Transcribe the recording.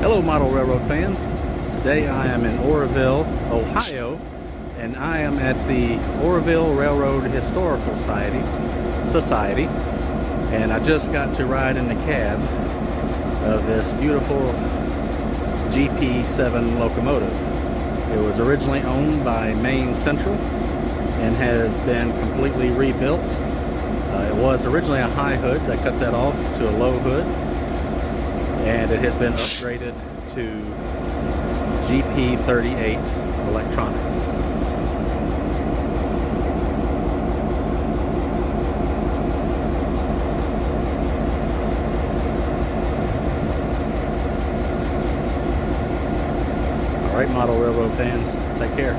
Hello model railroad fans. Today I am in Orville, Ohio, and I am at the Orville Railroad Historical Society, and I just got to ride in the cab of this beautiful GP7 locomotive. It was originally owned by Maine Central and has been completely rebuilt. It was originally a high hood. They cut that off to a low hood, and it has been upgraded to GP38 electronics. All right, model railroad fans, take care.